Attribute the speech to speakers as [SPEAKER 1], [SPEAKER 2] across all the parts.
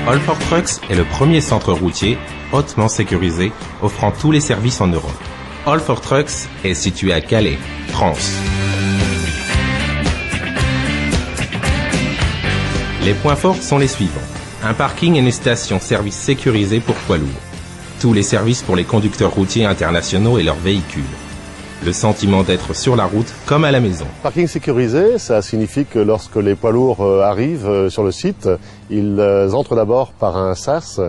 [SPEAKER 1] All 4 Trucks est le premier centre routier hautement sécurisé offrant tous les services en Europe. All 4 Trucks est situé à Calais, France. Les points forts sont les suivants. Un parking et une station-service sécurisée pour poids lourds. Tous les services pour les conducteurs routiers internationaux et leurs véhicules. Le sentiment d'être sur la route comme à la maison.
[SPEAKER 2] Parking sécurisé, ça signifie que lorsque les poids lourds arrivent sur le site, ils entrent d'abord par un sas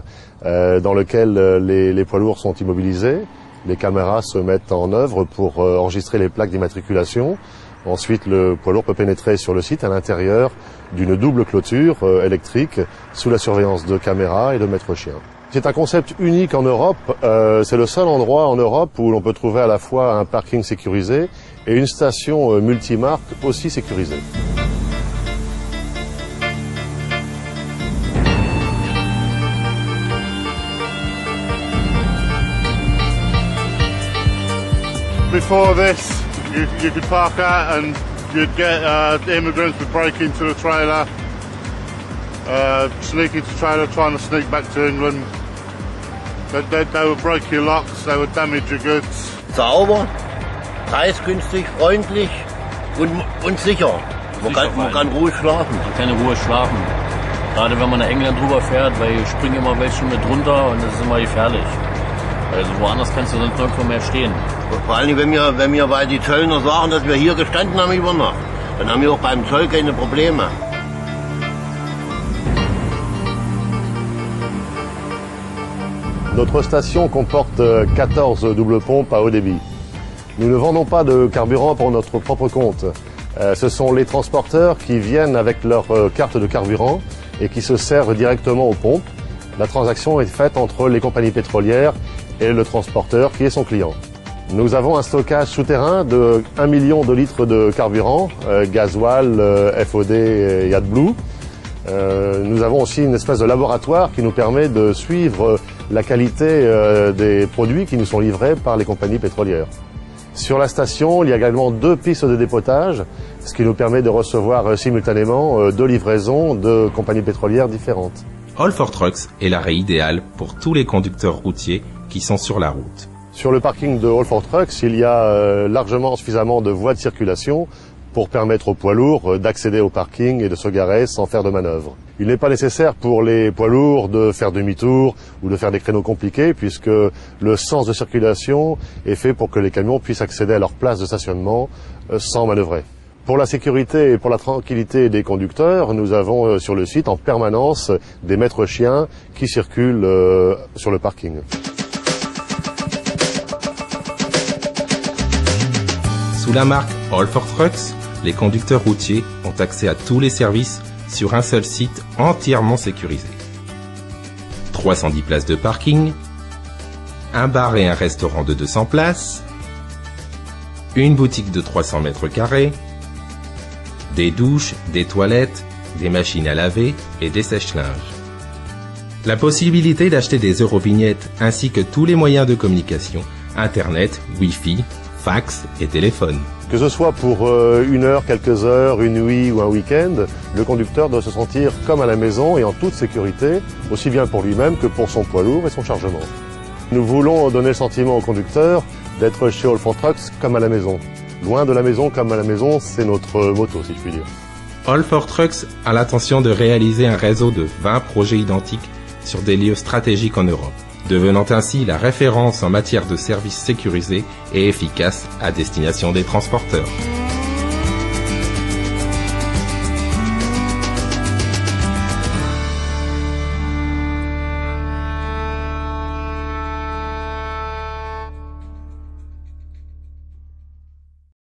[SPEAKER 2] dans lequel les poids lourds sont immobilisés. Les caméras se mettent en œuvre pour enregistrer les plaques d'immatriculation. Ensuite, le poids lourd peut pénétrer sur le site à l'intérieur d'une double clôture électrique sous la surveillance de caméras et de maîtres chiens. C'est un concept unique en Europe. C'est le seul endroit en Europe où l'on peut trouver à la fois un parking sécurisé et une station multimarque aussi sécurisée.
[SPEAKER 3] Before this, you could park out and you'd get the immigrants would break into the trailer, sneak into the trailer, trying to sneak back to England. They would break your locks, they would damage your goods.
[SPEAKER 4] Sauber, preisgünstig, freundlich und sicher. Man kann ruhig schlafen.
[SPEAKER 5] Man kann in Ruhe schlafen. Gerade wenn man nach England drüber fährt, weil hier springen immer welche mit runter und das ist immer gefährlich. Also woanders kannst du sonst nirgendwo mehr stehen.
[SPEAKER 4] Vor allem, wenn wir bei die Zöllner sagen, dass wir hier gestanden haben über Nacht, dann haben wir auch beim Zoll keine Probleme.
[SPEAKER 2] Notre station comporte 14 doubles pompes à haut débit. Nous ne vendons pas de carburant pour notre propre compte. Ce sont les transporteurs qui viennent avec leur carte de carburant et qui se servent directement aux pompes. La transaction est faite entre les compagnies pétrolières et le transporteur qui est son client. Nous avons un stockage souterrain de 1 million de litres de carburant, gasoil, FOD et AdBlue. Nous avons aussi une espèce de laboratoire qui nous permet de suivre la qualité des produits qui nous sont livrés par les compagnies pétrolières. Sur la station, il y a également 2 pistes de dépotage, ce qui nous permet de recevoir simultanément 2 livraisons de compagnies pétrolières différentes.
[SPEAKER 1] All 4 Trucks est l'arrêt idéal pour tous les conducteurs routiers qui sont sur la route.
[SPEAKER 2] Sur le parking de All 4 Trucks, il y a largement suffisamment de voies de circulation pour permettre aux poids lourds d'accéder au parking et de se garer sans faire de manœuvre. Il n'est pas nécessaire pour les poids lourds de faire demi-tour ou de faire des créneaux compliqués puisque le sens de circulation est fait pour que les camions puissent accéder à leur place de stationnement sans manœuvrer. Pour la sécurité et pour la tranquillité des conducteurs, nous avons sur le site en permanence des maîtres chiens qui circulent sur le parking.
[SPEAKER 1] Sous la marque All 4 Trucks, les conducteurs routiers ont accès à tous les services sur un seul site entièrement sécurisé. 310 places de parking, un bar et un restaurant de 200 places, une boutique de 300 mètres carrés, des douches, des toilettes, des machines à laver et des sèche-linges. La possibilité d'acheter des eurovignettes ainsi que tous les moyens de communication, Internet, Wi-Fi, fax et téléphone.
[SPEAKER 2] Que ce soit pour une heure, quelques heures, une nuit ou un week-end, le conducteur doit se sentir comme à la maison et en toute sécurité, aussi bien pour lui-même que pour son poids lourd et son chargement. Nous voulons donner le sentiment au conducteur d'être chez All 4 Trucks comme à la maison. Loin de la maison comme à la maison, c'est notre motto, si je puis dire.
[SPEAKER 1] All 4 Trucks a l'intention de réaliser un réseau de 20 projets identiques sur des lieux stratégiques en Europe, devenant ainsi la référence en matière de services sécurisés et efficaces à destination des transporteurs.